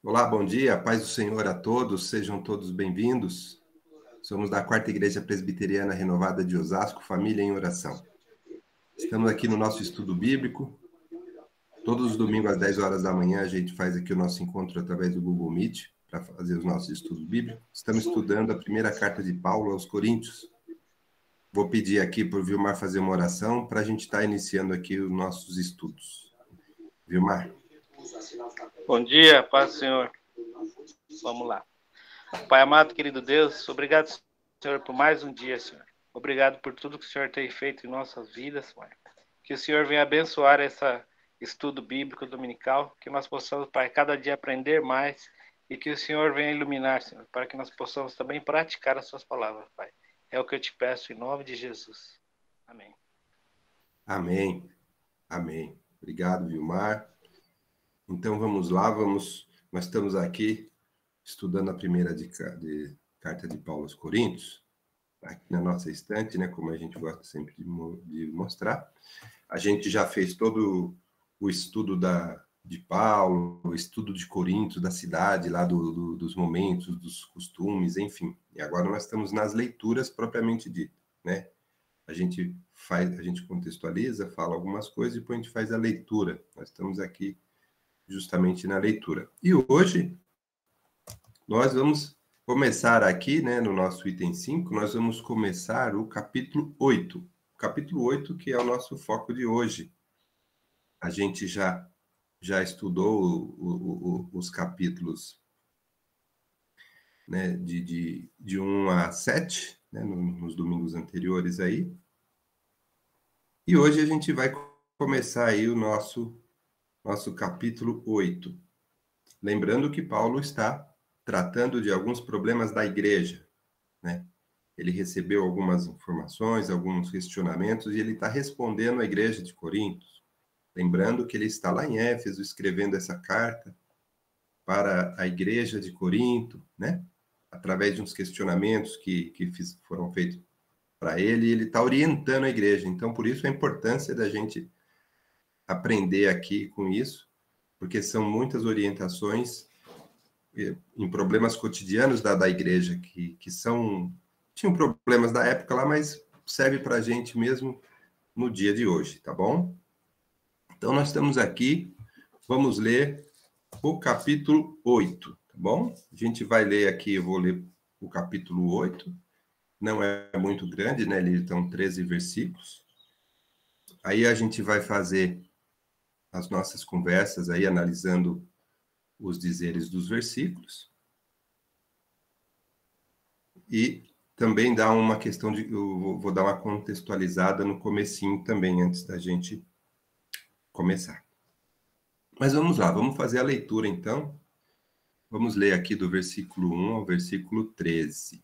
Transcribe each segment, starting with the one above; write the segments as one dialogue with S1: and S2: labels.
S1: Olá, bom dia, paz do Senhor a todos, sejam todos bem-vindos. Somos da Quarta Igreja Presbiteriana Renovada de Osasco, Família em Oração. Estamos aqui no nosso estudo bíblico. Todos os domingos às 10 horas da manhã a gente faz aqui o nosso encontro através do Google Meet para fazer os nossos estudos bíblicos. Estamos estudando a primeira carta de Paulo aos Coríntios. Vou pedir aqui para o Vilmar fazer uma oração para a gente estar iniciando aqui os nossos estudos. Vilmar.
S2: Bom dia, paz do Senhor. Vamos lá. Pai amado, querido Deus, obrigado, Senhor, por mais um dia, Senhor. Obrigado por tudo que o Senhor tem feito em nossas vidas, Pai. Que o Senhor venha abençoar esse estudo bíblico dominical, que nós possamos, Pai, cada dia aprender mais e que o Senhor venha iluminar, Senhor, para que nós possamos também praticar as suas palavras, Pai. É o que eu te peço em nome de Jesus. Amém.
S1: Amém. Amém. Obrigado, Vilmar. Então vamos lá, nós estamos aqui estudando a primeira carta de Paulo aos Coríntios, aqui na nossa estante, né, como a gente gosta sempre de mostrar. A gente já fez todo o estudo de Paulo, o estudo de Corinto, da cidade, lá dos momentos, dos costumes, enfim. E agora nós estamos nas leituras propriamente ditas, né? A gente contextualiza, fala algumas coisas e depois a gente faz a leitura. Nós estamos aqui justamente na leitura. E hoje, nós vamos começar aqui, né, no nosso item 5, nós vamos começar o capítulo 8. O capítulo 8, que é o nosso foco de hoje. A gente já estudou os capítulos, né, de 1 a 7, né, nos domingos anteriores aí. E hoje a gente vai começar aí o nosso capítulo 8. Lembrando que Paulo está tratando de alguns problemas da igreja, né? Ele recebeu algumas informações, alguns questionamentos, e ele está respondendo à igreja de Corinto. Lembrando que ele está lá em Éfeso, escrevendo essa carta para a igreja de Corinto, né? Através de uns questionamentos que foram feitos para ele, e ele está orientando a igreja. Então, por isso a importância da gente aprender aqui com isso, porque são muitas orientações em problemas cotidianos da igreja, que tinham problemas da época lá, mas serve para a gente mesmo no dia de hoje, tá bom? Então, nós estamos aqui, vamos ler o capítulo 8, tá bom? A gente vai ler aqui, eu vou ler o capítulo 8, não é muito grande, né? Estão 13 versículos. Aí a gente vai fazer as nossas conversas aí, analisando os dizeres dos versículos. E também dá uma questão eu vou dar uma contextualizada no comecinho também, antes da gente começar. Mas vamos lá, vamos fazer a leitura então. Vamos ler aqui do versículo 1 ao versículo 13.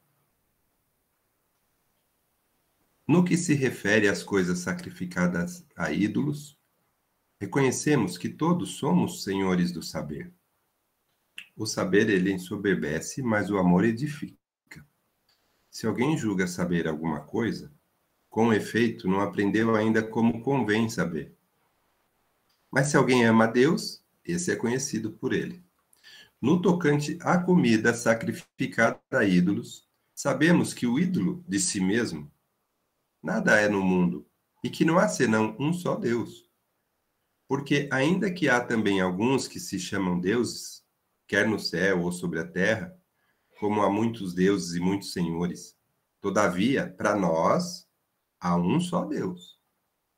S1: No que se refere às coisas sacrificadas a ídolos, reconhecemos que todos somos senhores do saber. O saber, ele ensoberbece, mas o amor edifica. Se alguém julga saber alguma coisa, com efeito, não aprendeu ainda como convém saber. Mas se alguém ama a Deus, esse é conhecido por ele. No tocante à comida sacrificada a ídolos, sabemos que o ídolo de si mesmo nada é no mundo, e que não há senão um só Deus. Porque ainda que há também alguns que se chamam deuses, quer no céu ou sobre a terra, como há muitos deuses e muitos senhores, todavia, para nós, há um só Deus,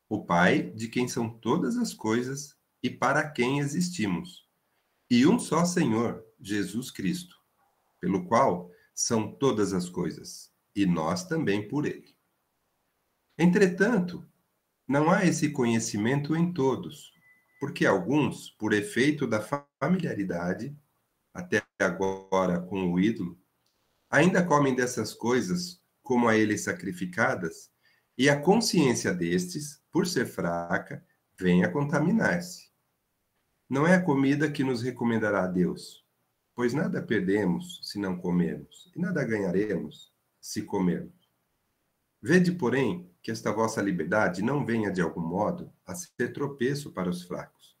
S1: o Pai, de quem são todas as coisas e para quem existimos, e um só Senhor, Jesus Cristo, pelo qual são todas as coisas, e nós também por ele. Entretanto, não há esse conhecimento em todos, porque alguns, por efeito da familiaridade, até agora com o ídolo, ainda comem dessas coisas como a eles sacrificadas, e a consciência destes, por ser fraca, vem a contaminar-se. Não é a comida que nos recomendará a Deus, pois nada perdemos se não comermos, e nada ganharemos se comermos. Vede, porém, que esta vossa liberdade não venha de algum modo a ser tropeço para os fracos.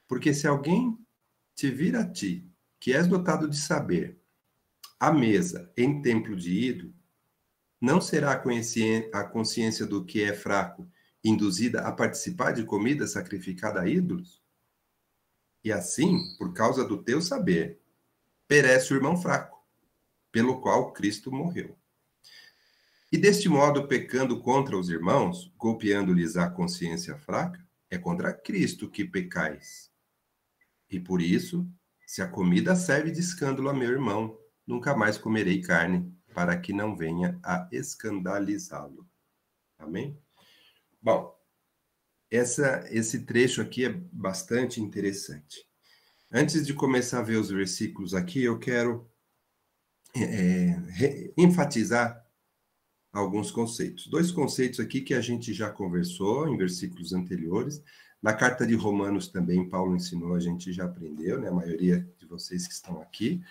S1: Porque se alguém te vir a ti que és dotado de saber, à mesa, em templo de ídolo, não será a consciência do que é fraco induzida a participar de comida sacrificada a ídolos? E assim, por causa do teu saber, perece o irmão fraco, pelo qual Cristo morreu. E deste modo, pecando contra os irmãos, golpeando-lhes a consciência fraca, é contra Cristo que pecais. E por isso, se a comida serve de escândalo a meu irmão, nunca mais comerei carne, para que não venha a escandalizá-lo. Amém? Bom, esse trecho aqui é bastante interessante. Antes de começar a ver os versículos aqui, eu quero enfatizar alguns conceitos. 2 conceitos aqui que a gente já conversou em versículos anteriores. Na carta de Romanos também, Paulo ensinou, a gente já aprendeu, né? A maioria de vocês que estão aqui.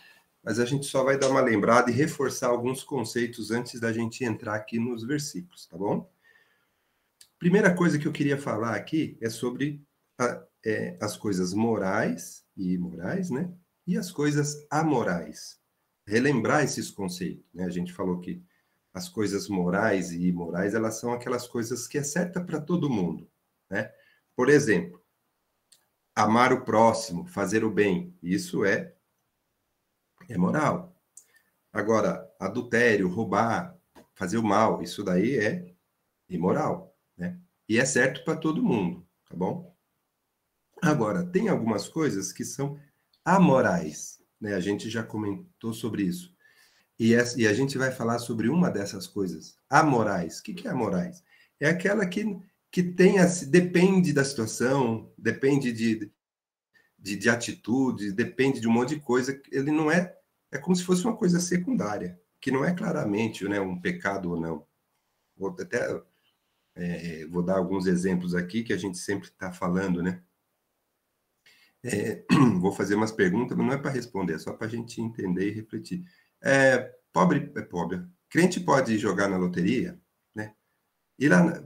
S1: Mas a gente só vai dar uma lembrada e reforçar alguns conceitos antes da gente entrar aqui nos versículos, tá bom? Primeira coisa que eu queria falar aqui é sobre as coisas morais e imorais, né? E as coisas amorais. Relembrar esses conceitos, né? A gente falou que as coisas morais e imorais, elas são aquelas coisas que é certa para todo mundo, né? Por exemplo, amar o próximo, fazer o bem, isso é moral. Agora, adultério, roubar, fazer o mal, isso daí é imoral, né? E é certo para todo mundo, tá bom? Agora, tem algumas coisas que são amorais, né? A gente já comentou sobre isso. E a gente vai falar sobre uma dessas coisas, amorais. O que é amorais? É aquela que depende da situação, depende de atitude, depende de um monte de coisa. Ele não é como se fosse uma coisa secundária, que não é claramente, né, um pecado ou não. Vou dar alguns exemplos aqui que a gente sempre está falando, né? Vou fazer umas perguntas, mas não é para responder, é só para a gente entender e refletir. Pobre é pobre. Crente pode jogar na loteria, né?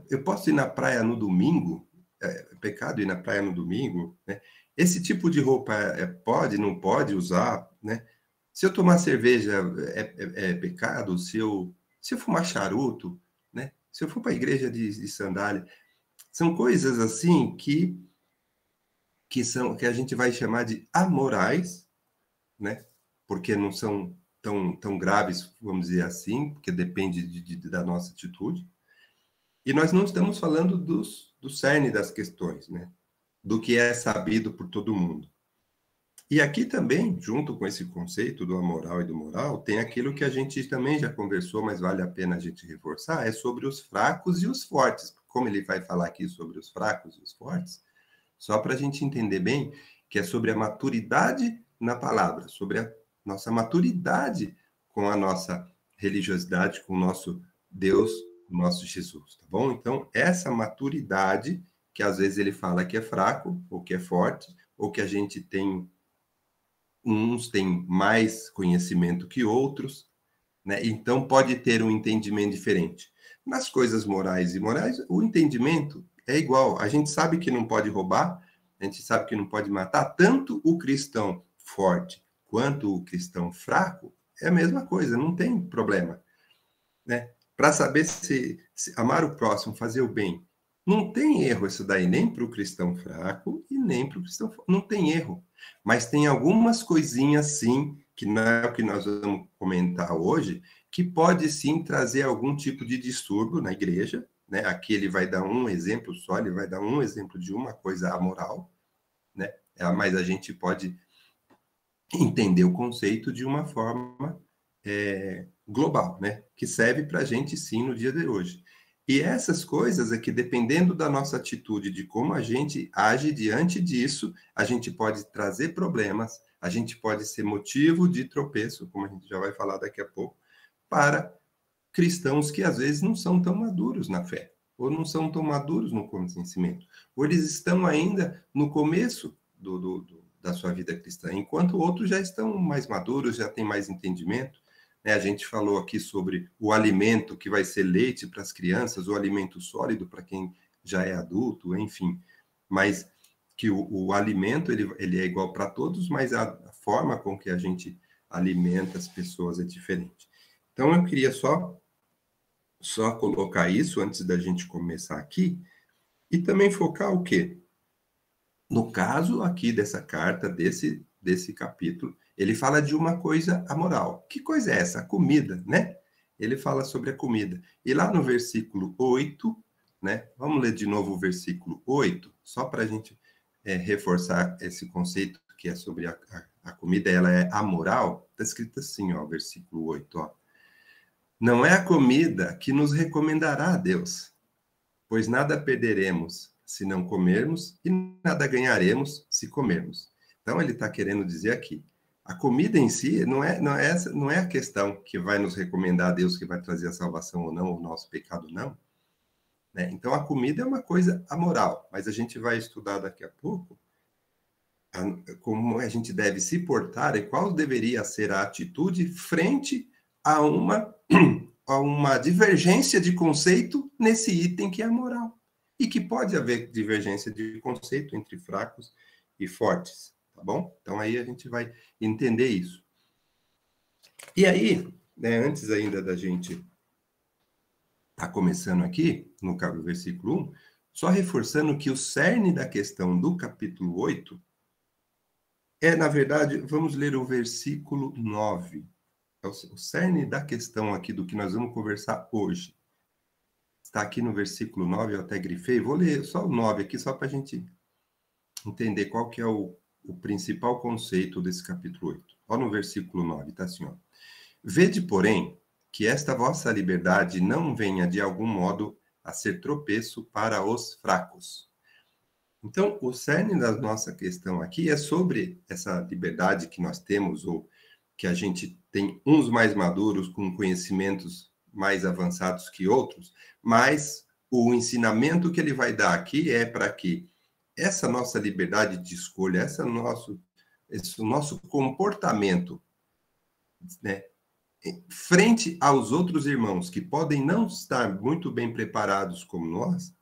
S1: Eu posso ir na praia no domingo? É pecado ir na praia no domingo, né? Esse tipo de roupa pode, não pode usar, né? Se eu tomar cerveja é pecado? Se eu fumar charuto, né? Se eu for para a igreja de sandália, são coisas assim que a gente vai chamar de amorais, né? Porque não são tão graves, vamos dizer assim, porque depende da nossa atitude. E nós não estamos falando do cerne das questões, né? Do que é sabido por todo mundo. E aqui também, junto com esse conceito do amoral e do moral, tem aquilo que a gente também já conversou, mas vale a pena a gente reforçar, é sobre os fracos e os fortes. Como ele vai falar aqui sobre os fracos e os fortes, só para a gente entender bem que é sobre a maturidade na palavra, sobre a nossa maturidade com a nossa religiosidade, com o nosso Deus, o nosso Jesus, tá bom? Então, essa maturidade, que às vezes ele fala que é fraco, ou que é forte, ou que a gente tem, uns têm mais conhecimento que outros, né? Então, pode ter um entendimento diferente. Nas coisas morais e imorais, o entendimento é igual. A gente sabe que não pode roubar, a gente sabe que não pode matar. Tanto o cristão forte quanto o cristão fraco é a mesma coisa, não tem problema, né? Para saber se amar o próximo, fazer o bem, não tem erro isso daí, nem para o cristão fraco e nem para o cristão forte. Não tem erro. Mas tem algumas coisinhas, sim, que não é o que nós vamos comentar hoje, que pode, sim, trazer algum tipo de distúrbio na igreja, né? Aqui ele vai dar um exemplo só, ele vai dar um exemplo de uma coisa amoral, né? Mas a gente pode entender o conceito de uma forma global, né? Que serve para a gente, sim, no dia de hoje. E essas coisas é que, dependendo da nossa atitude, de como a gente age diante disso, a gente pode trazer problemas, a gente pode ser motivo de tropeço, como a gente já vai falar daqui a pouco, para cristãos que às vezes não são tão maduros na fé, ou não são tão maduros no conhecimento, ou eles estão ainda no começo da sua vida cristã, enquanto outros já estão mais maduros, já têm mais entendimento, né? A gente falou aqui sobre o alimento que vai ser leite para as crianças, o alimento sólido para quem já é adulto, enfim. Mas que o alimento ele é igual para todos, mas a forma com que a gente alimenta as pessoas é diferente. Então, eu queria só colocar isso antes da gente começar aqui, e também focar o quê? No caso aqui dessa carta, desse capítulo, ele fala de uma coisa amoral. Que coisa é essa? A comida, né? Ele fala sobre a comida. E lá no versículo 8, né? Vamos ler de novo o versículo 8, só para a gente reforçar esse conceito que é sobre a comida, ela é amoral. Está escrito assim, ó, versículo 8, ó. Não é a comida que nos recomendará a Deus, pois nada perderemos se não comermos e nada ganharemos se comermos. Então, ele está querendo dizer aqui, a comida em si não é a questão que vai nos recomendar a Deus, que vai trazer a salvação ou não, o nosso pecado não. Né? Então, a comida é uma coisa amoral, mas a gente vai estudar daqui a pouco como a gente deve se portar e qual deveria ser a atitude frente a uma divergência de conceito nesse item que é a moral. E que pode haver divergência de conceito entre fracos e fortes, tá bom? Então, aí a gente vai entender isso. E aí, né, antes ainda da gente estar começando aqui, no versículo 1, só reforçando que o cerne da questão do capítulo 8 na verdade, vamos ler o versículo 9. É o cerne da questão aqui do que nós vamos conversar hoje. Está aqui no versículo 9, eu até grifei. Vou ler só o 9 aqui, só para a gente entender qual que é o principal conceito desse capítulo 8. Olha no versículo 9, está assim, ó. Vede, porém, que esta vossa liberdade não venha de algum modo a ser tropeço para os fracos. Então, o cerne da nossa questão aqui é sobre essa liberdade que nós temos, ou que a gente tem uns mais maduros, com conhecimentos mais avançados que outros, mas o ensinamento que ele vai dar aqui é para que essa nossa liberdade de escolha, esse nosso comportamento, né, frente aos outros irmãos que podem não estar muito bem preparados como nós,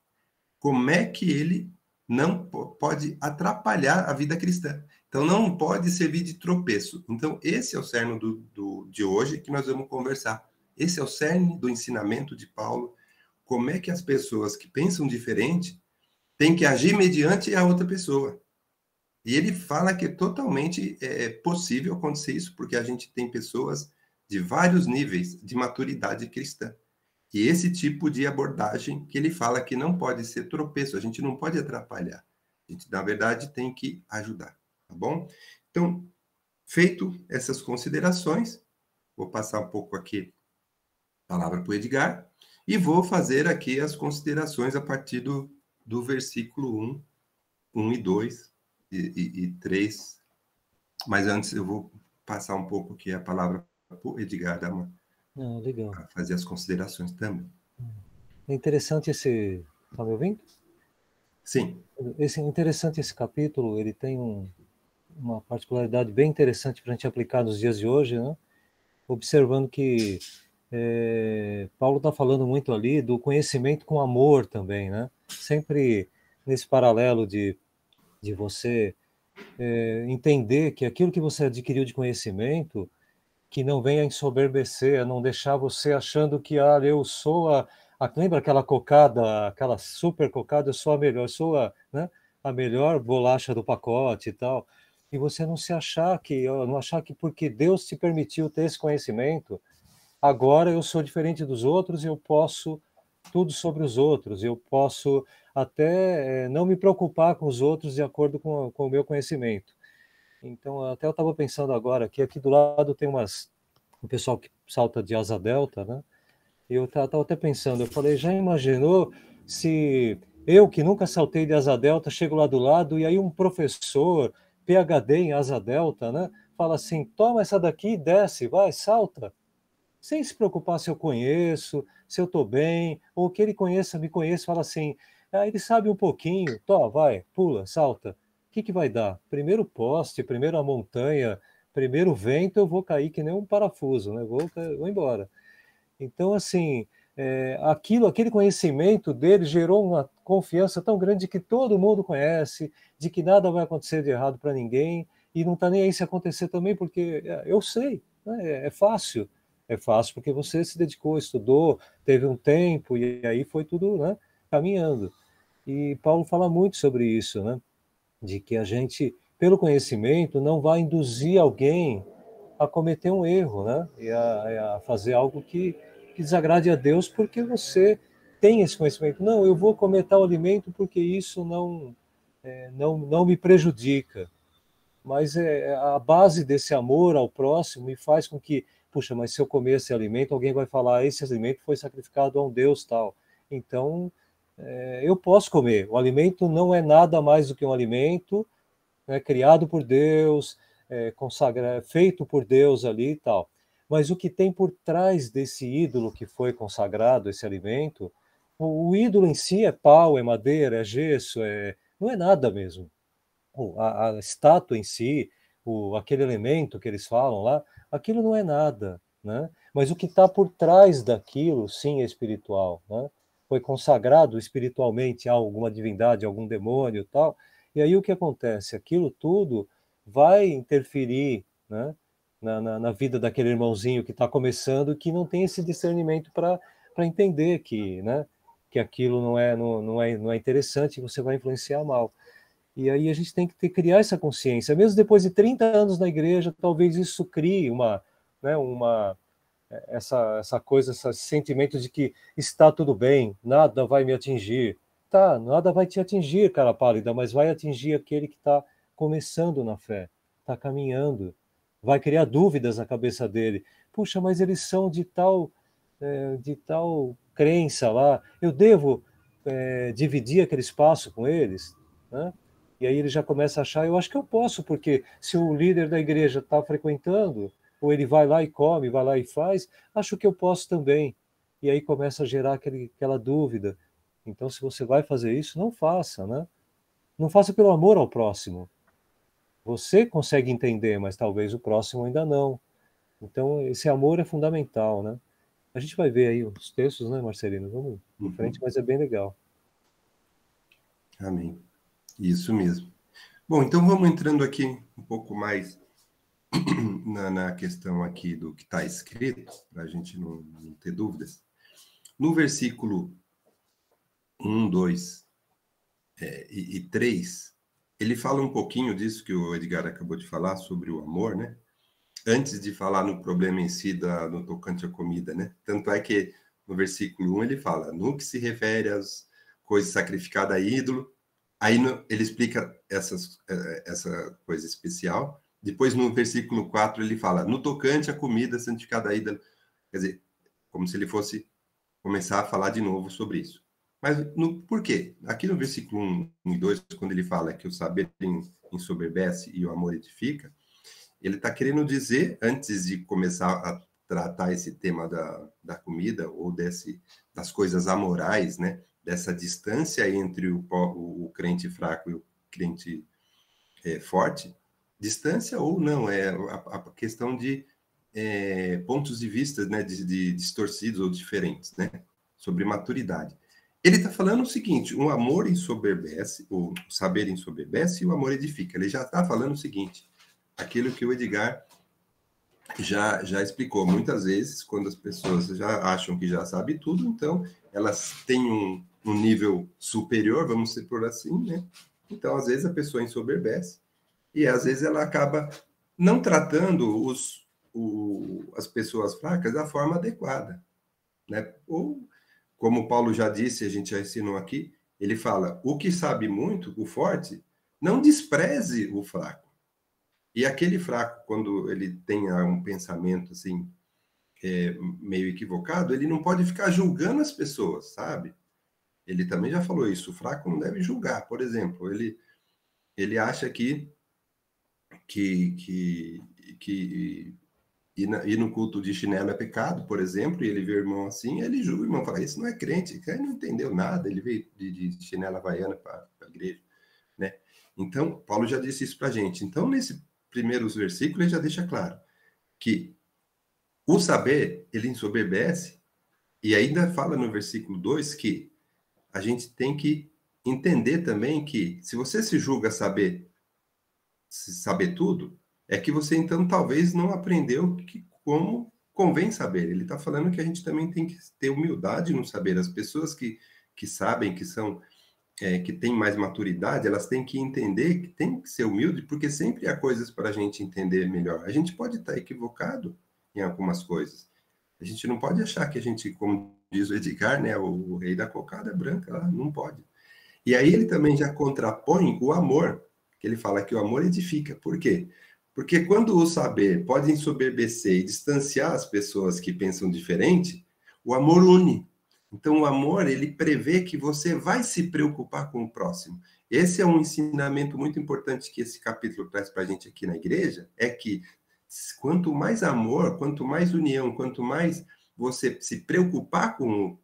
S1: como é que ele não pode atrapalhar a vida cristã. Então, não pode servir de tropeço. Então, esse é o cerne de hoje que nós vamos conversar. Esse é o cerne do ensinamento de Paulo. Como é que as pessoas que pensam diferente têm que agir mediante a outra pessoa. E ele fala que é totalmente possível acontecer isso, porque a gente tem pessoas de vários níveis de maturidade cristã. E esse tipo de abordagem que ele fala que não pode ser tropeço, a gente não pode atrapalhar. A gente, na verdade, tem que ajudar, tá bom? Então, feito essas considerações, vou passar um pouco aqui a palavra para o Edgar e vou fazer aqui as considerações a partir do versículo 1 e 2 e 3. Mas antes eu vou passar um pouco aqui a palavra para o Edgar dar
S3: legal.
S1: Para fazer as considerações também.
S3: É interessante esse... Está me ouvindo?
S1: Sim.
S3: Interessante esse capítulo, ele tem uma particularidade bem interessante para a gente aplicar nos dias de hoje, né? Observando que Paulo está falando muito ali do conhecimento com amor também, né? Sempre nesse paralelo de você entender que aquilo que você adquiriu de conhecimento, que não venha ensoberbecer, não deixar você achando que eu sou lembra aquela cocada, aquela super cocada, eu sou a melhor, né, a melhor bolacha do pacote e tal. E você não achar que porque Deus te permitiu ter esse conhecimento, agora eu sou diferente dos outros e eu posso tudo sobre os outros, eu posso até não me preocupar com os outros de acordo com o meu conhecimento. Então, até eu estava pensando agora que aqui do lado tem um pessoal que salta de asa delta, né? E eu estava até pensando, eu falei, já imaginou se eu, que nunca saltei de asa delta, chego lá do lado e aí um professor, PhD em asa delta, né? Fala assim, toma essa daqui e desce, vai, salta. Sem se preocupar se eu conheço, se eu estou bem, ou que ele me conheça, fala assim, ele sabe um pouquinho, vai, pula, salta. O que vai dar? Primeiro poste, primeiro a montanha, primeiro vento, eu vou cair que nem um parafuso, né? Vou embora. Então, assim, aquele conhecimento dele gerou uma confiança tão grande que todo mundo conhece, de que nada vai acontecer de errado para ninguém, e não está nem aí se acontecer também, porque eu sei, né? É fácil porque você se dedicou, estudou, teve um tempo, e aí foi tudo, né, caminhando. E Paulo fala muito sobre isso, né, de que a gente, pelo conhecimento, não vai induzir alguém a cometer um erro, né, e a fazer algo que desagrade a Deus porque você tem esse conhecimento. Não, eu vou comer tal alimento porque isso não me prejudica. Mas a base desse amor ao próximo me faz com que, puxa, mas se eu comer esse alimento, alguém vai falar, esse alimento foi sacrificado a um Deus tal. Então, eu posso comer. O alimento não é nada mais do que um alimento, né, criado por Deus, feito por Deus ali e tal. Mas o que tem por trás desse ídolo que foi consagrado, esse alimento, o ídolo em si é pau, é madeira, é gesso, não é nada mesmo. A estátua em si, aquele elemento que eles falam lá, aquilo não é nada, né? Mas o que está por trás daquilo, sim, é espiritual, né? Foi consagrado espiritualmente a alguma divindade, a algum demônio e tal, e aí o que acontece? Aquilo tudo vai interferir, né, na vida daquele irmãozinho que está começando, que não tem esse discernimento para entender que, né, que aquilo não é interessante e você vai influenciar mal. E aí a gente tem que criar essa consciência. Mesmo depois de 30 anos na igreja, talvez isso crie essa coisa, esse sentimento de que está tudo bem, nada vai me atingir. Tá, nada vai te atingir, cara pálida, mas vai atingir aquele que está começando na fé, está caminhando. Vai criar dúvidas na cabeça dele. Puxa, mas eles são de tal crença lá, eu devo dividir aquele espaço com eles, né? E aí ele já começa a achar, eu acho que eu posso, porque se o líder da igreja está frequentando, ou ele vai lá e come, vai lá e faz, acho que eu posso também. E aí começa a gerar aquela dúvida. Então, se você vai fazer isso, não faça, né? Não faça pelo amor ao próximo. Você consegue entender, mas talvez o próximo ainda não. Então, esse amor é fundamental, né? A gente vai ver aí os textos, né, Marcelino? Vamos em frente, mas é bem legal.
S1: Amém. Isso mesmo. Bom, então vamos entrando aqui um pouco mais na questão aqui do que está escrito, para a gente não ter dúvidas. No versículo 1, 2 e 3, ele fala um pouquinho disso que o Edgar acabou de falar, sobre o amor, né? Antes de falar no problema em si, no tocante à comida, né? Tanto é que no versículo 1 ele fala, no que se refere às coisas sacrificadas a ídolo, aí ele explica essa coisa especial. Depois, no versículo 4, ele fala, no tocante à comida santificada a ídolo. Quer dizer, como se ele fosse começar a falar de novo sobre isso. Mas por quê? Aqui no versículo 1 e 2, quando ele fala que o saber ensoberbece e o amor edifica, ele está querendo dizer, antes de começar a tratar esse tema da comida ou das coisas amorais, né? Dessa distância entre o crente fraco e o crente forte, distância ou não, é a questão de pontos de vista, né, de distorcidos ou diferentes, né, sobre maturidade. Ele está falando o seguinte, o amor ensoberbece, o saber ensoberbece e o amor edifica. Ele já está falando o seguinte, aquilo que o Edgar já explicou. Muitas vezes, quando as pessoas já acham que já sabem tudo, então elas têm um nível superior, vamos dizer por assim, né? Então, às vezes, a pessoa ensoberbece e, às vezes, ela acaba não tratando as pessoas fracas da forma adequada, né? Ou, como o Paulo já disse, a gente já ensinou aqui, ele fala, o que sabe muito, o forte, não despreze o fraco. E aquele fraco, quando ele tem um pensamento assim, meio equivocado, ele não pode ficar julgando as pessoas, sabe? Ele também já falou isso, o fraco não deve julgar. Por exemplo, ele acha que ir no culto de chinelo é pecado, por exemplo, e ele vê o irmão assim, ele julga o irmão, fala, esse não é crente, ele não entendeu nada, ele veio de chinela havaiana para a igreja, né? Então, Paulo já disse isso para a gente. Então, nesse primeiros versículos, ele já deixa claro que o saber, ele ensoberbece E ainda fala no versículo 2 que a gente tem que entender também que se você se julga saber tudo, é que você então talvez não aprendeu como convém saber. Ele está falando que a gente também tem que ter humildade no saber. As pessoas que sabem, que têm mais maturidade, elas têm que entender que tem que ser humilde, porque sempre há coisas para a gente entender melhor. A gente pode estar equivocado em algumas coisas. A gente não pode achar que a gente, como diz o Edgar, né, o rei da cocada branca, lá, não pode. E aí ele também já contrapõe o amor, que ele fala que o amor edifica. Por quê? Porque quando o saber pode ensoberbecer e distanciar as pessoas que pensam diferente, o amor une. Então, o amor, ele prevê que você vai se preocupar com o próximo. Esse é um ensinamento muito importante que esse capítulo traz para a gente aqui na igreja, é que quanto mais amor, quanto mais união, quanto mais você se preocupar com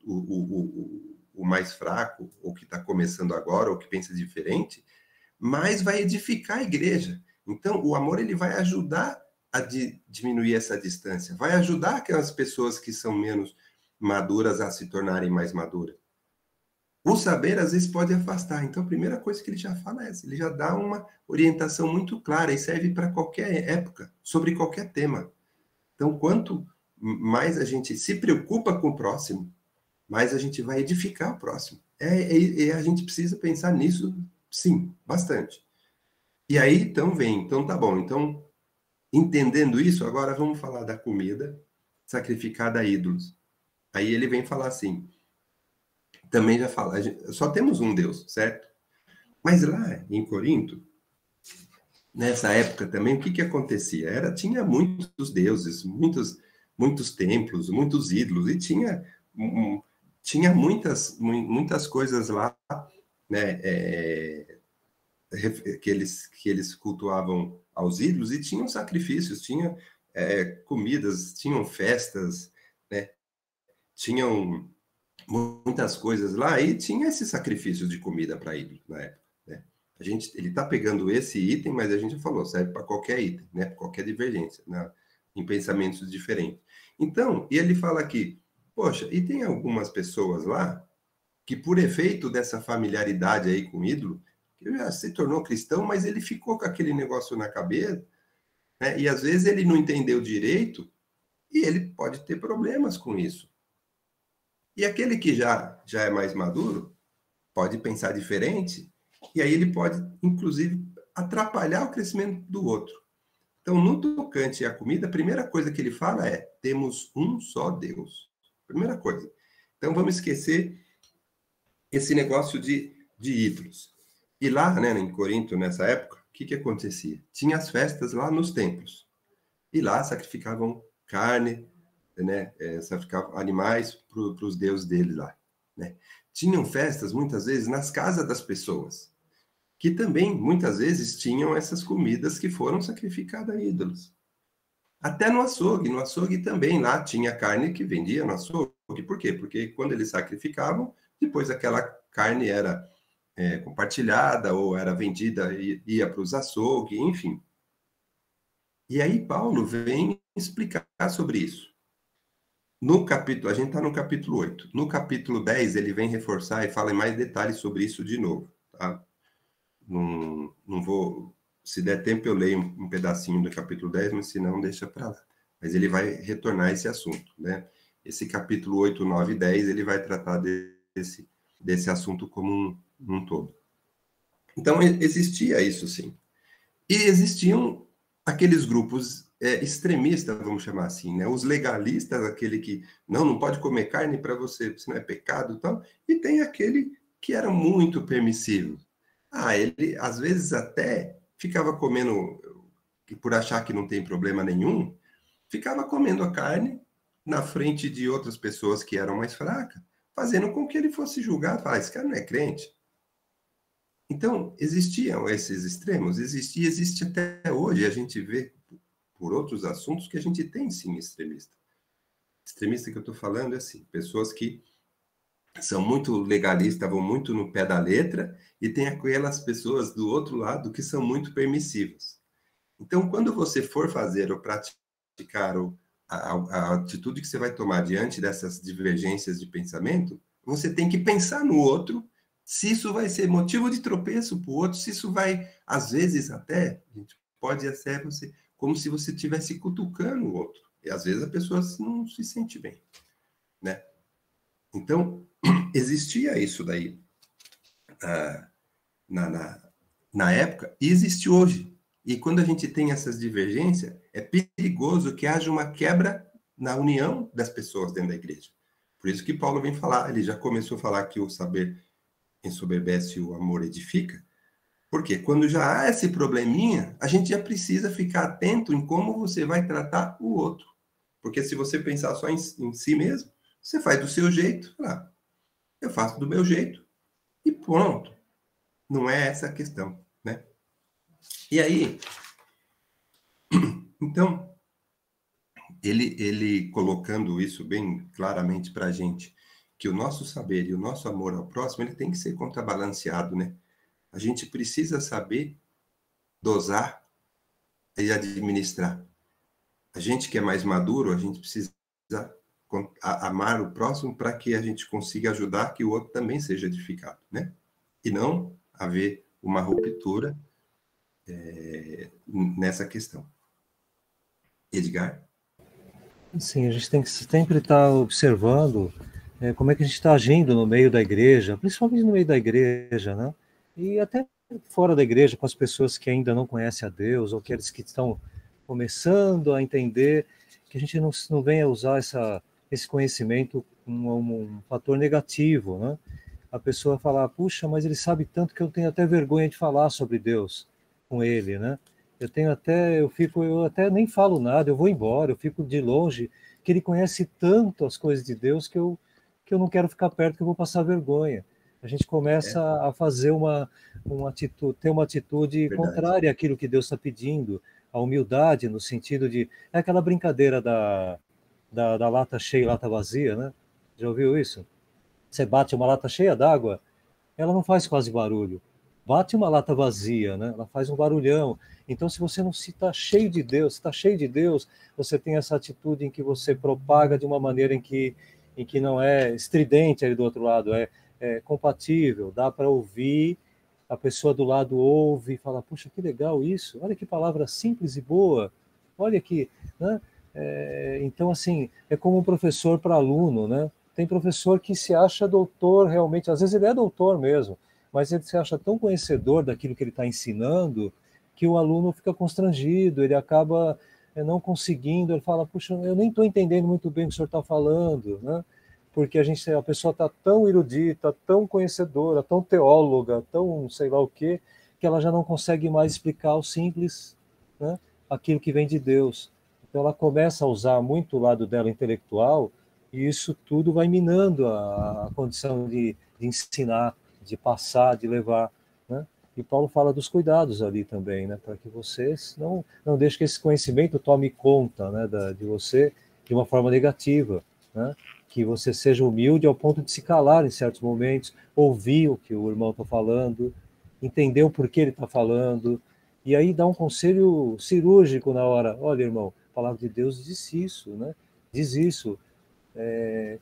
S1: o mais fraco, ou que está começando agora, ou que pensa diferente, mais vai edificar a igreja. Então, o amor ele vai ajudar a diminuir essa distância, vai ajudar aquelas pessoas que são menos maduras a se tornarem mais maduras. O saber, às vezes, pode afastar. Então, a primeira coisa que ele já fala é essa. Ele já dá uma orientação muito clara e serve para qualquer época, sobre qualquer tema. Então, quanto mais a gente se preocupa com o próximo, mais a gente vai edificar o próximo. A gente precisa pensar nisso, sim, bastante. E aí, então tá bom. Então, entendendo isso, agora vamos falar da comida sacrificada a ídolos. Aí ele vem falar assim, também já fala, só temos um Deus, certo? Mas lá em Corinto, nessa época também, o que acontecia? Tinha muitos deuses, muitos templos, muitos ídolos, e tinha muitas coisas lá, né, que eles cultuavam aos ídolos, e tinham sacrifícios, tinha comidas, tinham festas, né, tinham muitas coisas lá, e tinha esses sacrifícios de comida para ídolo na época, né? Ele está pegando esse item, mas a gente já falou, serve para qualquer item, né? Qualquer divergência, né? Em pensamentos diferentes. Então, e ele fala aqui, poxa, e tem algumas pessoas lá que, por efeito dessa familiaridade aí com o ídolo, que já se tornou cristão, mas ele ficou com aquele negócio na cabeça, né? E às vezes ele não entendeu direito, e ele pode ter problemas com isso. E aquele que já é mais maduro, pode pensar diferente, e aí ele pode, inclusive, atrapalhar o crescimento do outro. Então, no tocante à comida, a primeira coisa que ele fala é, temos um só Deus. Primeira coisa. Então, vamos esquecer esse negócio de ídolos. E lá, né, em Corinto, nessa época, o que acontecia? Tinha as festas lá nos templos. E lá sacrificavam carne, né, sacrificavam animais para os deuses deles lá, né? Tinham festas, muitas vezes, nas casas das pessoas, que também, muitas vezes, tinham essas comidas que foram sacrificadas a ídolos. Até no açougue também, lá tinha carne que vendia no açougue. Por quê? Porque quando eles sacrificavam, depois aquela carne era compartilhada ou era vendida e ia para os açougues, enfim. E aí Paulo vem explicar sobre isso. No capítulo, a gente está no capítulo 8. No capítulo 10, ele vem reforçar e fala em mais detalhes sobre isso de novo, tá? Não vou... Se der tempo, eu leio um pedacinho do capítulo 10, mas se não, deixa para lá. Mas ele vai retornar esse assunto, né? Esse capítulo 8, 9 e 10, ele vai tratar desse assunto como um todo. Então, existia isso, sim. E existiam aqueles grupos extremistas, vamos chamar assim, né? Os legalistas, aquele que não pode comer carne para você, se não é pecado e tal. E tem aquele que era muito permissivo. Ele, às vezes, até ficava comendo, por achar que não tem problema nenhum, ficava comendo a carne na frente de outras pessoas que eram mais fracas, fazendo com que ele fosse julgado. Esse cara não é crente. Então, existiam esses extremos, existe até hoje, a gente vê por outros assuntos que a gente tem, sim, extremista. Extremista que eu estou falando é assim, pessoas que são muito legalistas, vão muito no pé da letra, e tem aquelas pessoas do outro lado que são muito permissivas. Então, quando você for fazer ou praticar a atitude que você vai tomar diante dessas divergências de pensamento, você tem que pensar no outro, se isso vai ser motivo de tropeço para o outro, se isso vai, às vezes até, pode ser você, como se você estivesse cutucando o outro. E às vezes a pessoa não se sente bem, né? Então, existia isso daí na época, e existe hoje. E quando a gente tem essas divergências, é perigoso que haja uma quebra na união das pessoas dentro da igreja. Por isso que Paulo vem falar, ele já começou a falar que o saber ensoberbece e o amor edifica, porque quando já há esse probleminha, a gente já precisa ficar atento em como você vai tratar o outro. Porque se você pensar só em si mesmo, você faz do seu jeito, eu faço do meu jeito, e pronto. Não é essa a questão, né? E aí, então, ele colocando isso bem claramente para a gente, que o nosso saber e o nosso amor ao próximo, ele tem que ser contrabalanceado, né? A gente precisa saber dosar e administrar. A gente que é mais maduro, a gente precisa amar o próximo para que a gente consiga ajudar que o outro também seja edificado, né? E não haver uma ruptura nessa questão. Edgar?
S3: Sim, a gente tem que sempre estar observando como é que a gente está agindo no meio da igreja, principalmente no meio da igreja, né? E até fora da igreja, com as pessoas que ainda não conhecem a Deus, ou aqueles que estão começando a entender, que a gente não venha usar esse conhecimento como um fator negativo, né? A pessoa falar, puxa, mas ele sabe tanto que eu tenho até vergonha de falar sobre Deus com ele, né? Eu até nem falo nada, eu vou embora, eu fico de longe, que ele conhece tanto as coisas de Deus que eu não quero ficar perto, que eu vou passar vergonha. A gente começa a fazer uma atitude, ter uma atitude contrária àquilo que Deus está pedindo, a humildade no sentido de, é aquela brincadeira da lata cheia e lata vazia, né? Já ouviu isso? Você bate uma lata cheia d'água, ela não faz quase barulho. Bate uma lata vazia, né? Ela faz um barulhão. Então, se você não se está cheio de Deus, está cheio de Deus, você tem essa atitude em que você propaga de uma maneira em que não é estridente ali do outro lado, é compatível, dá para ouvir, a pessoa do lado ouve e fala, puxa, que legal isso, olha que palavra simples e boa, olha que, né? Então, assim, é como um professor para aluno, né? Tem professor que se acha doutor realmente, às vezes ele é doutor mesmo, mas ele se acha tão conhecedor daquilo que ele está ensinando que o aluno fica constrangido, ele acaba não conseguindo, ele fala, puxa, eu nem estou entendendo muito bem o que o senhor está falando, né? Porque a pessoa está tão erudita, tão conhecedora, tão teóloga, tão sei lá o quê, que ela já não consegue mais explicar o simples, né? Aquilo que vem de Deus. Então ela começa a usar muito o lado dela intelectual, e isso tudo vai minando a condição de ensinar, de passar, de levar, né? E Paulo fala dos cuidados ali também, né? Para que vocês não deixem que esse conhecimento tome conta, né, de você de uma forma negativa, né? Que você seja humilde ao ponto de se calar em certos momentos, ouvir o que o irmão está falando, entender o porquê ele está falando, e aí dar um conselho cirúrgico na hora. Olha, irmão, a palavra de Deus diz isso, né? Diz isso.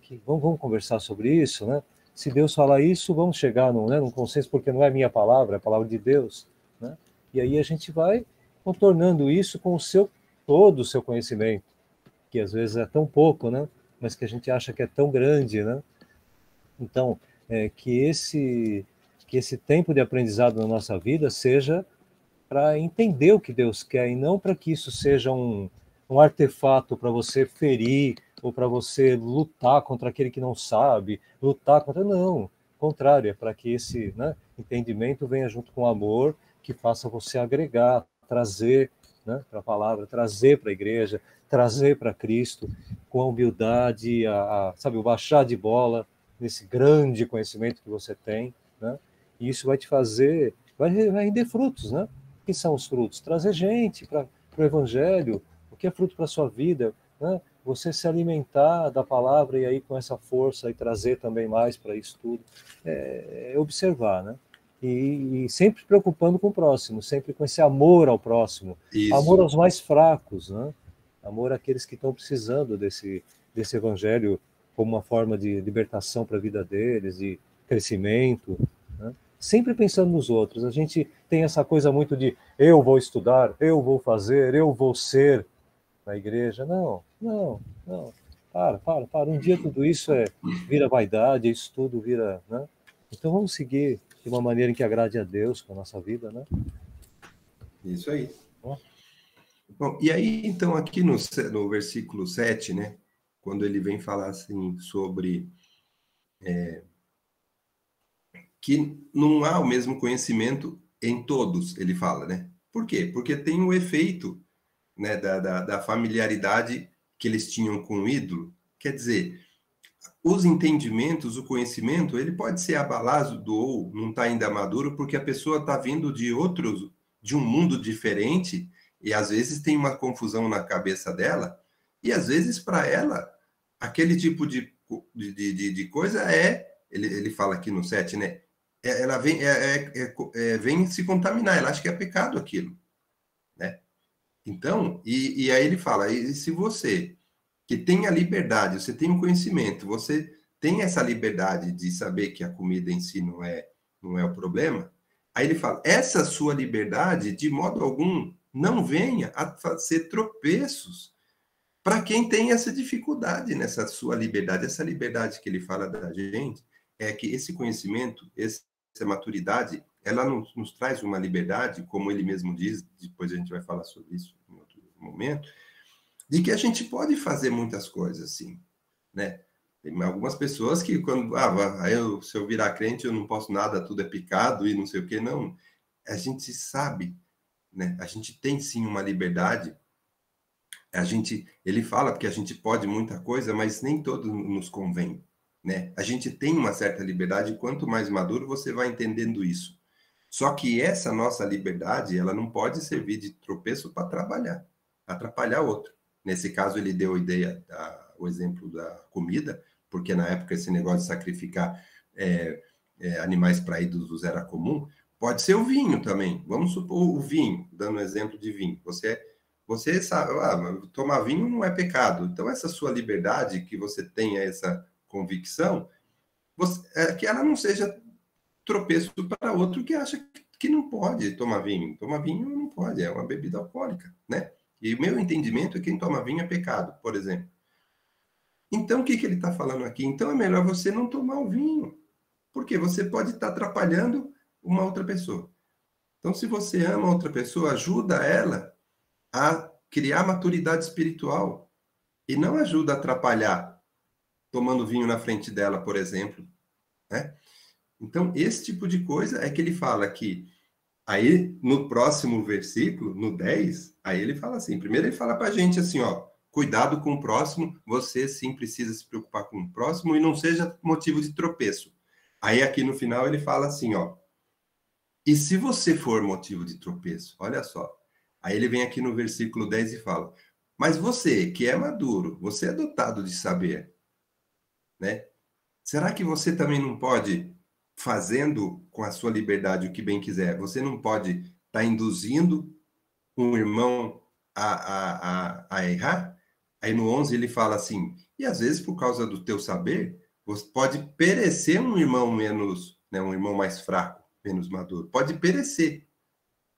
S3: Que vamos conversar sobre isso, né? Se Deus falar isso, vamos chegar num consenso, porque não é minha palavra, é a palavra de Deus, né? E aí a gente vai contornando isso com todo o seu conhecimento, que às vezes é tão pouco, né? Mas que a gente acha que é tão grande, né? Então, que esse tempo de aprendizado na nossa vida seja para entender o que Deus quer e não para que isso seja um artefato para você ferir ou para você lutar contra aquele que não sabe, lutar contra... Não, ao contrário, é para que esse, né, entendimento venha junto com o amor, que faça você agregar, trazer, né, para a palavra, trazer para a igreja, trazer para Cristo, com a humildade, sabe, o baixar de bola, nesse grande conhecimento que você tem, né? E isso vai te fazer, vai render frutos, né? O que são os frutos? Trazer gente para o Evangelho, o que é fruto para a sua vida, né? Você se alimentar da palavra e aí com essa força e trazer também mais para isso tudo, observar, né? E sempre preocupando com o próximo, sempre com esse amor ao próximo,
S1: Isso.
S3: amor aos mais fracos, né? Amor àqueles que estão precisando desse evangelho como uma forma de libertação para a vida deles, de crescimento, né? Sempre pensando nos outros. A gente tem essa coisa muito de eu vou estudar, eu vou fazer, eu vou ser na igreja. Não, não, não. Para. Um dia tudo isso vira vaidade, isso tudo vira, né? Então vamos seguir de uma maneira em que agrade a Deus com a nossa vida, né?
S1: Isso aí. Bom, e aí, então, aqui no versículo 7, né, quando ele vem falar assim sobre que não há o mesmo conhecimento em todos, ele fala, né? Por quê? Porque tem o efeito, né, da familiaridade que eles tinham com o ídolo. Quer dizer, os entendimentos, o conhecimento, ele pode ser abalado ou não está ainda maduro, porque a pessoa está vindo de um mundo diferente, e às vezes tem uma confusão na cabeça dela, e às vezes para ela, aquele tipo de coisa ele fala aqui no 7, né? Ela vem se contaminar, ela acha que é pecado aquilo, né? Então, e aí ele fala, e se você que tem a liberdade, você tem um conhecimento, você tem essa liberdade de saber que a comida em si não é o problema, aí ele fala, essa sua liberdade, de modo algum, não venha a fazer tropeços para quem tem essa dificuldade nessa sua liberdade. Essa liberdade que ele fala da gente é que esse conhecimento, essa maturidade, ela nos traz uma liberdade, como ele mesmo diz, depois a gente vai falar sobre isso em outro momento, de que a gente pode fazer muitas coisas assim, né? Tem algumas pessoas que quando, se eu virar crente eu não posso nada, tudo é pecado e não sei o que, não. A gente sabe, né? A gente tem sim uma liberdade. Ele fala porque a gente pode muita coisa, mas nem todo nos convém, né? A gente tem uma certa liberdade e quanto mais maduro você vai entendendo isso. Só que essa nossa liberdade, ela não pode servir de tropeço para atrapalhar outro. Nesse caso, ele deu o exemplo da comida, porque na época esse negócio de sacrificar animais para ídolos era comum. Pode ser o vinho também. Vamos supor o vinho, dando um exemplo de vinho. Você sabe, tomar vinho não é pecado. Então, essa sua liberdade, que você tenha essa convicção, que ela não seja tropeço para outro que acha que não pode tomar vinho. Tomar vinho não pode, é uma bebida alcoólica, né? E o meu entendimento é que quem toma vinho é pecado, por exemplo. Então, o que ele está falando aqui? Então, é melhor você não tomar o vinho, porque você pode estar atrapalhando uma outra pessoa. Então, se você ama outra pessoa, ajuda ela a criar maturidade espiritual e não ajuda a atrapalhar tomando vinho na frente dela, por exemplo, né? Então, esse tipo de coisa é que ele fala que aí, no próximo versículo, no 10, aí ele fala assim, primeiro ele fala para a gente assim, ó, cuidado com o próximo, você sim precisa se preocupar com o próximo e não seja motivo de tropeço. Aí aqui no final ele fala assim, ó, e se você for motivo de tropeço, olha só, aí ele vem aqui no versículo 10 e fala, mas você que é maduro, você é dotado de saber, né? Será que você também não pode, fazendo com a sua liberdade o que bem quiser, você não pode estar induzindo um irmão a errar? Aí no 11 ele fala assim, e às vezes por causa do teu saber, você pode perecer um irmão menos, né, um irmão mais fraco, menos maduro, pode perecer.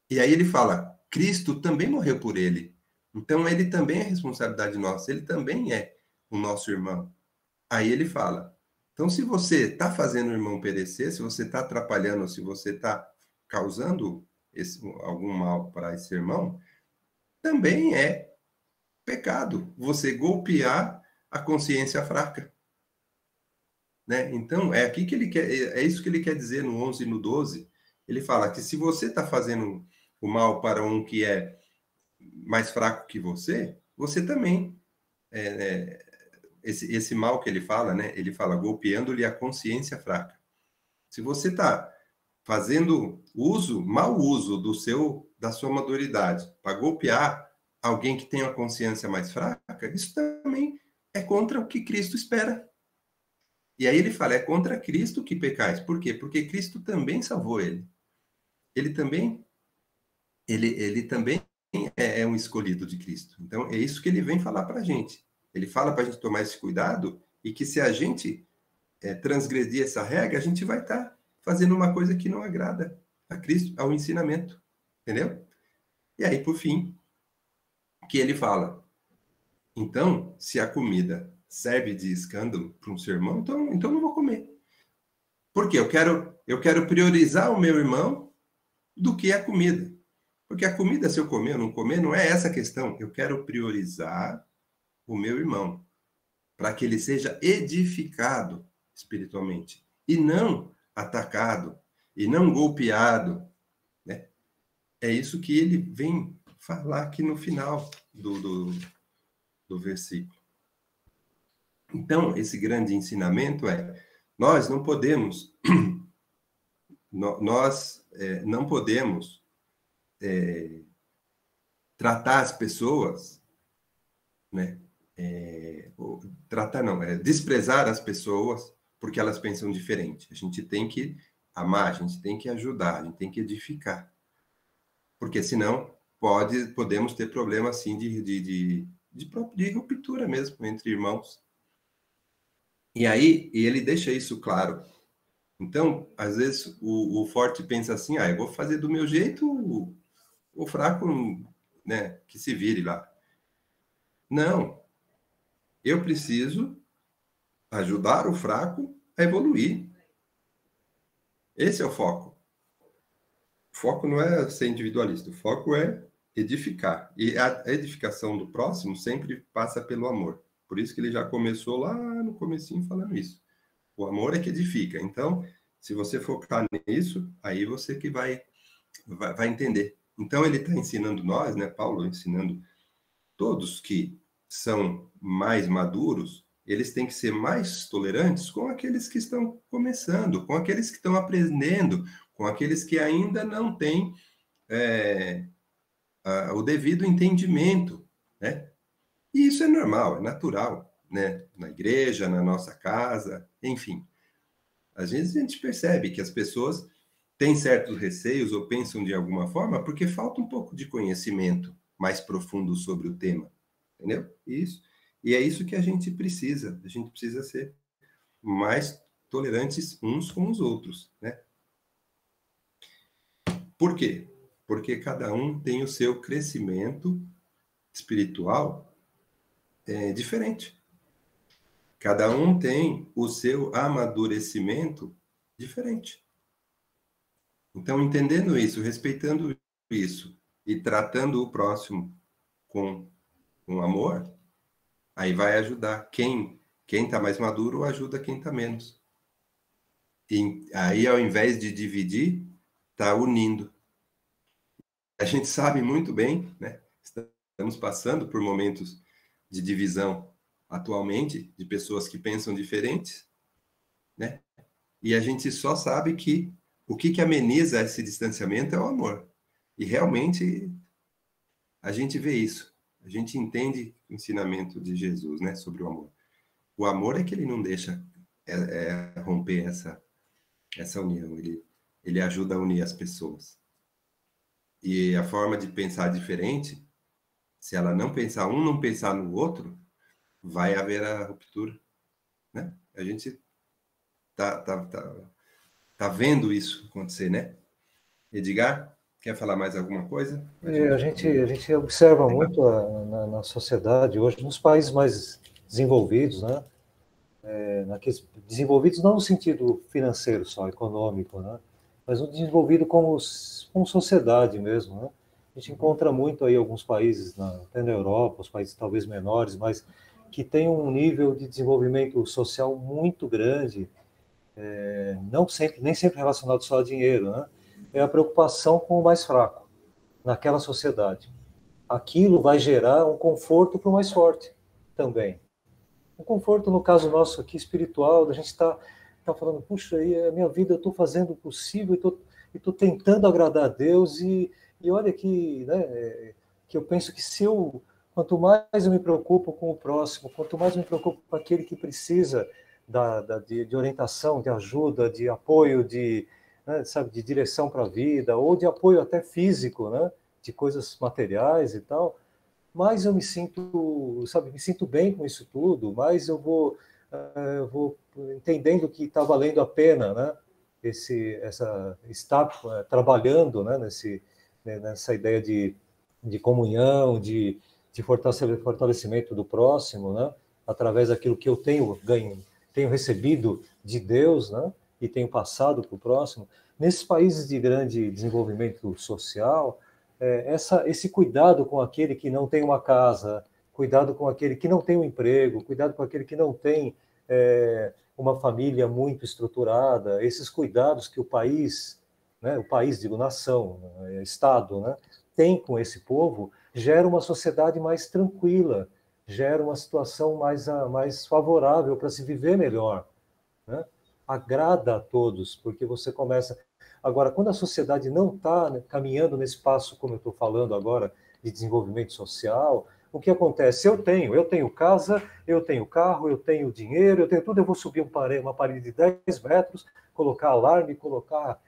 S1: E aí ele fala, Cristo também morreu por ele. Então ele também é responsabilidade nossa, ele também é o nosso irmão. Aí ele fala, então se você está fazendo o irmão perecer, se você está atrapalhando, se você está causando algum mal para esse irmão, também é pecado você golpear a consciência fraca, né? Então, é aqui que ele quer, é isso que ele quer dizer no 11 e no 12. Ele fala que se você está fazendo o mal para um que é mais fraco que você também, esse mal que ele fala, né? Ele fala golpeando-lhe a consciência fraca. Se você está fazendo mau uso da sua maduridade para golpear alguém que tem uma consciência mais fraca, isso também é contra o que Cristo espera. E aí ele fala, é contra Cristo que pecais. Por quê? Porque Cristo também salvou ele. Ele também é um escolhido de Cristo. Então, é isso que ele vem falar para a gente. Ele fala para a gente tomar esse cuidado e que se a gente transgredir essa regra, a gente vai estar fazendo uma coisa que não agrada a Cristo, ao ensinamento. Entendeu? E aí, por fim, que ele fala, então, se a comida serve de escândalo para um sermão, então não vou comer. Por quê? Eu quero priorizar o meu irmão do que a comida. Porque a comida, se eu comer ou não comer, não é essa a questão. Eu quero priorizar o meu irmão para que ele seja edificado espiritualmente e não atacado e não golpeado, né? É isso que ele vem falar aqui no final do versículo. Então, esse grande ensinamento nós não podemos não podemos tratar as pessoas, né? Desprezar as pessoas porque elas pensam diferente. A gente tem que amar, a gente tem que ajudar, a gente tem que edificar. Porque senão podemos ter problema assim de ruptura mesmo entre irmãos. E aí ele deixa isso claro. Então, às vezes o forte pensa assim, eu vou fazer do meu jeito, o fraco, né, que se vire lá. Não. Eu preciso ajudar o fraco a evoluir. Esse é o foco. O foco não é ser individualista, o foco é edificar. E a edificação do próximo sempre passa pelo amor. Por isso que ele já começou lá no comecinho falando isso. O amor é que edifica. Então, se você focar nisso, aí você que vai entender. Então, ele está ensinando nós, né, Paulo, ensinando todos que são mais maduros, eles têm que ser mais tolerantes com aqueles que estão começando, com aqueles que estão aprendendo, com aqueles que ainda não têm o devido entendimento, né? E isso é normal, é natural, né? Na igreja, na nossa casa, enfim. Às vezes a gente percebe que as pessoas têm certos receios ou pensam de alguma forma porque falta um pouco de conhecimento mais profundo sobre o tema, entendeu? Isso. E é isso que a gente precisa ser mais tolerantes uns com os outros, né? Por quê? Porque cada um tem o seu crescimento espiritual diferente. Cada um tem o seu amadurecimento diferente. Então, entendendo isso, respeitando isso e tratando o próximo com amor, aí vai ajudar. Quem está mais maduro ajuda quem está menos. E aí, ao invés de dividir, está unindo. A gente sabe muito bem, né? Estamos passando por momentos de divisão atualmente, de pessoas que pensam diferentes, né? E a gente só sabe que o que ameniza esse distanciamento é o amor. E realmente a gente vê isso. A gente entende o ensinamento de Jesus, né, sobre o amor. O amor é que ele não deixa romper essa união. Ele ajuda a unir as pessoas. E a forma de pensar diferente, se ela não pensar não pensar no outro, vai haver a ruptura, né? A gente tá vendo isso acontecer, né? Edgar, quer falar mais alguma coisa?
S3: A gente observa muito na sociedade hoje, nos países mais desenvolvidos, né? Desenvolvidos não no sentido financeiro só, econômico, né? Mas no desenvolvido como sociedade mesmo, né? A gente encontra muito aí alguns países, até na Europa, os países talvez menores, mas que tem um nível de desenvolvimento social muito grande, nem sempre relacionado só a dinheiro, né? É a preocupação com o mais fraco naquela sociedade. Aquilo vai gerar um conforto para o mais forte também. Um conforto, no caso nosso aqui, espiritual, da gente tá falando, puxa, aí a minha vida eu estou fazendo o possível e estou tentando agradar a Deus e olha que, né, que eu penso que quanto mais eu me preocupo com o próximo, quanto mais eu me preocupo com aquele que precisa de orientação, de ajuda, de apoio, né, sabe, de direção para a vida, ou de apoio até físico, né, de coisas materiais e tal, mais eu me sinto, sabe, me sinto bem com isso tudo, mais eu vou entendendo que está valendo a pena, né? Estar trabalhando, né? Nessa ideia de comunhão, de fortalecimento do próximo, né? Através daquilo que eu tenho recebido de Deus, né? E tenho passado para o próximo. Nesses países de grande desenvolvimento social, esse cuidado com aquele que não tem uma casa, cuidado com aquele que não tem um emprego, cuidado com aquele que não tem uma família muito estruturada, esses cuidados que o país, né, digo, nação, Estado, né, tem com esse povo, gera uma sociedade mais tranquila, gera uma situação mais favorável para se viver melhor, né? Agrada a todos, porque você começa... Agora, quando a sociedade não está, né, caminhando nesse passo, como eu estou falando agora, de desenvolvimento social, o que acontece? Eu tenho casa, eu tenho carro, eu tenho dinheiro, eu tenho tudo, eu vou subir uma parede de 10 metros, colocar alarme, colocar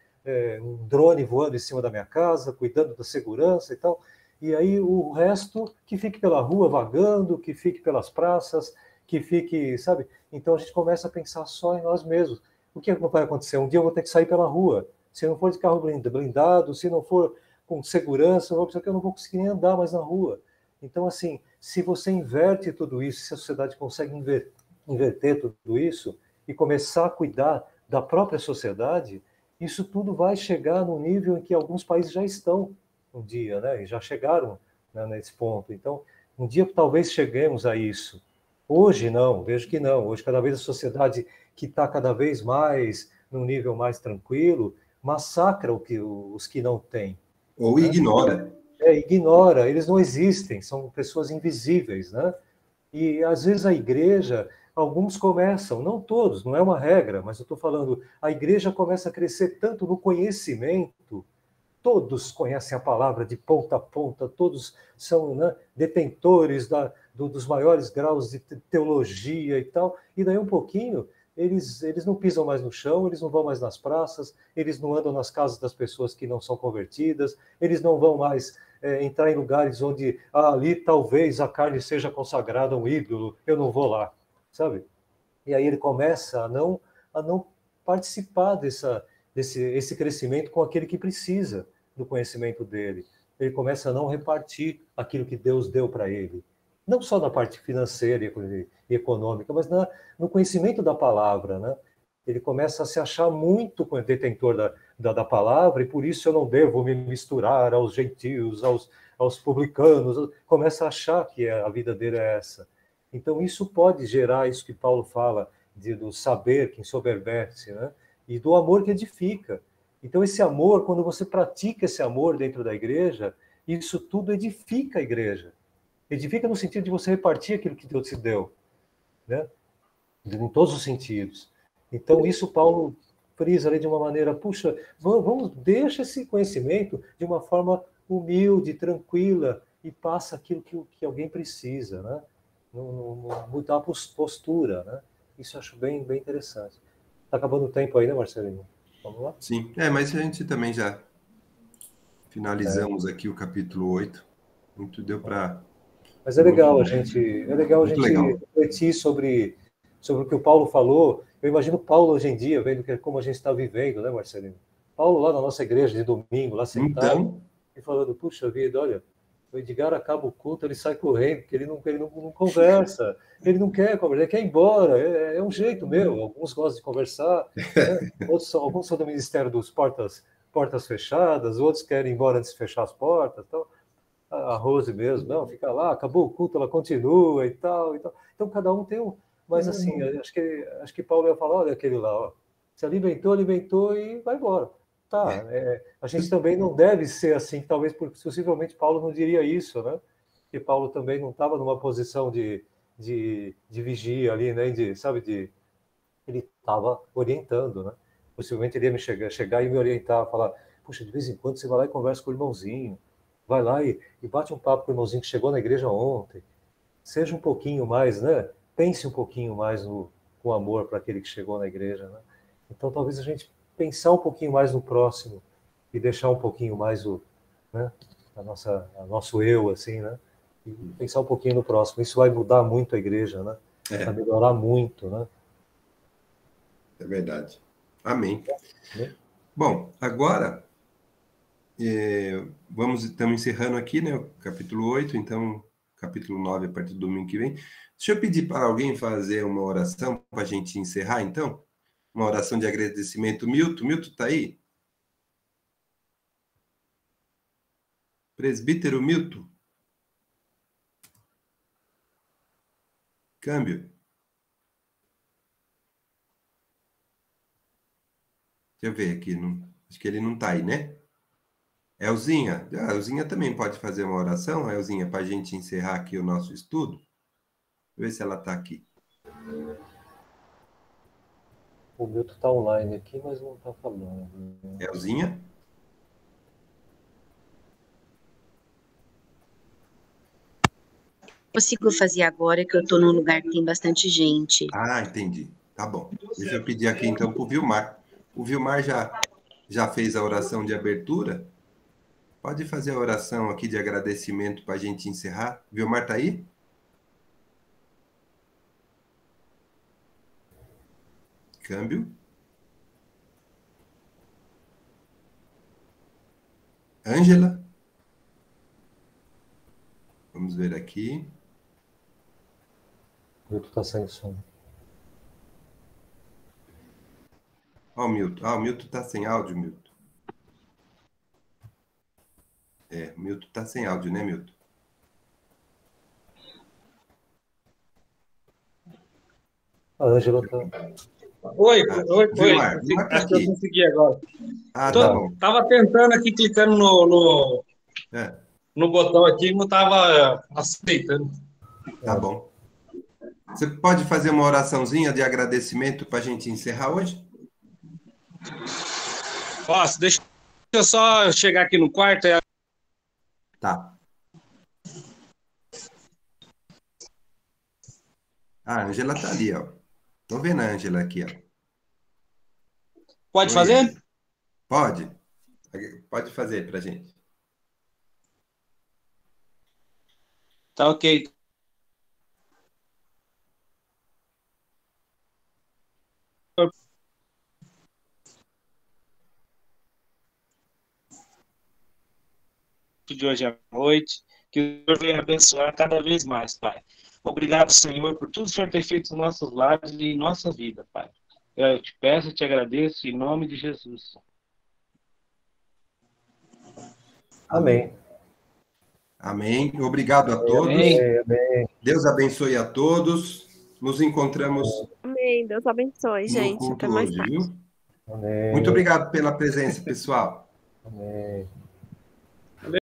S3: um drone voando em cima da minha casa, cuidando da segurança e tal, e aí o resto que fique pela rua vagando, que fique pelas praças, que fique, sabe? Então a gente começa a pensar só em nós mesmos. O que vai acontecer? Um dia eu vou ter que sair pela rua. Se não for de carro blindado, se não for com segurança, eu não vou conseguir nem andar mais na rua. Então, assim, se você inverte tudo isso, se a sociedade consegue inverter tudo isso e começar a cuidar da própria sociedade, isso tudo vai chegar no nível em que alguns países já estão um dia, né? E já chegaram, né, nesse ponto. Então, um dia talvez cheguemos a isso. Hoje não, vejo que não. Hoje, cada vez a sociedade que está cada vez mais num nível mais tranquilo, massacra os que não têm.
S1: Ou ignora.
S3: Ignora, eles não existem, são pessoas invisíveis, né? E às vezes a igreja, alguns começam, não todos, não é uma regra, mas eu estou falando, a igreja começa a crescer tanto no conhecimento, todos conhecem a palavra de ponta a ponta, todos são, né, detentores dos maiores graus de teologia e tal, e daí um pouquinho eles não pisam mais no chão, eles não vão mais nas praças, eles não andam nas casas das pessoas que não são convertidas, eles não vão mais entrar em lugares onde ali talvez a carne seja consagrada a um ídolo, eu não vou lá, sabe? E aí ele começa a não participar desse crescimento com aquele que precisa do conhecimento dele. Ele começa a não repartir aquilo que Deus deu para ele. Não só na parte financeira e econômica, mas no conhecimento da palavra, né? Ele começa a se achar muito detentor da palavra, e por isso eu não devo me misturar aos gentios, aos publicanos. Começa a achar que a vida dele é essa. Então isso pode gerar isso que Paulo fala, do saber que ensoberbece, né? E do amor que edifica. Então esse amor, quando você pratica esse amor dentro da igreja, isso tudo edifica a igreja. Edifica no sentido de você repartir aquilo que Deus te deu, né? Em todos os sentidos. Então, isso Paulo frisa ali de uma maneira, puxa, deixa esse conhecimento de uma forma humilde, tranquila, e passa aquilo que alguém precisa, né? Não mudar a postura, né? Isso eu acho bem, bem interessante. Está acabando o tempo aí, né, Marcelinho? Vamos lá?
S1: Sim, mas a gente também já finalizamos aqui o capítulo 8. Muito deu para...
S3: Mas é legal a gente
S1: legal.
S3: refletir sobre o que o Paulo falou. Eu imagino Paulo hoje em dia, vendo como a gente está vivendo, né, Marcelino? Paulo lá na nossa igreja de domingo, lá sentado, e falando, puxa vida, olha, o Edgar acaba o culto, ele sai correndo, porque ele não conversa, ele não quer conversar, ele quer ir embora, é um jeito meu. Alguns gostam de conversar, né? Alguns são do Ministério dos portas fechadas, outros querem ir embora antes de fechar as portas, então... A Rose mesmo, não, fica lá, acabou o culto, ela continua e tal, e tal. Então, cada um tem um... Mas, assim, acho que Paulo ia falar, olha aquele lá, ó, se alimentou e vai embora. Tá, a gente também não deve ser assim, talvez, possivelmente Paulo não diria isso, né? Porque Paulo também não estava numa posição de vigia ali, né? Ele estava orientando, né? Possivelmente ele ia me chegar e me orientar, falar, puxa, de vez em quando você vai lá e conversa com o irmãozinho, vai lá e bate um papo com o irmãozinho que chegou na igreja ontem. Seja um pouquinho mais, né? Pense um pouquinho mais com amor para aquele que chegou na igreja, né? Então, talvez a gente pensar um pouquinho mais no próximo e deixar um pouquinho mais né, nosso eu, assim, né? E pensar um pouquinho no próximo. Isso vai mudar muito a igreja, né? Vai melhorar muito, né?
S1: É verdade. Amém.
S3: Amém.
S1: Bom, agora estamos encerrando aqui, né, o capítulo 8, então capítulo 9 a partir do domingo que vem. Deixa eu pedir para alguém fazer uma oração para a gente encerrar, então. Uma oração de agradecimento. Milton está aí? Presbítero Milton? Câmbio. Deixa eu ver aqui. Acho que ele não está aí, né? Elzinha. A Elzinha também pode fazer uma oração, Elzinha, para a gente encerrar aqui o nosso estudo. Deixa eu ver se ela está aqui.
S3: O Milton está online aqui, mas não está falando.
S1: Elzinha?
S4: Consigo fazer agora, que eu estou num lugar que tem bastante gente.
S1: Ah, entendi. Tá bom. Deixa eu pedir aqui, então, para o Vilmar. O Vilmar já fez a oração de abertura? Pode fazer a oração aqui de agradecimento para a gente encerrar. Vilmar está aí? Câmbio. Ângela? Vamos ver aqui.
S3: O Milton está sem som.
S1: Ó, o Milton. Ah, o Milton está sem áudio, Milton. O Milton está sem áudio, né, Milton?
S3: A Ângela está...
S5: Oi.
S1: Vilmar tá
S5: Acho que eu
S1: aqui.
S5: consegui agora.
S1: Ah, tá bom.
S5: Tava tentando aqui, clicando no botão aqui, não tava aceitando.
S1: Tá bom. Você pode fazer uma oraçãozinha de agradecimento para a gente encerrar hoje?
S5: Posso, deixa eu só chegar aqui no quarto.
S1: Tá. A Ângela tá ali, ó. Tô vendo a Ângela aqui, ó.
S5: Pode
S1: Oi,
S5: fazer?
S1: Ângela. Pode. Pode fazer pra gente.
S5: Tá ok. De hoje à noite, que o Senhor venha abençoar cada vez mais, Pai. Obrigado, Senhor, por tudo que o Senhor tem feito nos nossos lares e em nossa vida, Pai. Eu te peço e te agradeço em nome de Jesus.
S3: Amém.
S1: Amém. Obrigado a todos.
S3: Amém.
S1: Deus abençoe a todos. Nos encontramos
S6: Amém. Deus abençoe,
S1: no
S6: gente.
S1: culto
S6: Até mais
S1: hoje,
S6: tarde.
S1: viu?
S3: Amém.
S1: Muito obrigado pela presença, pessoal.
S3: Amém.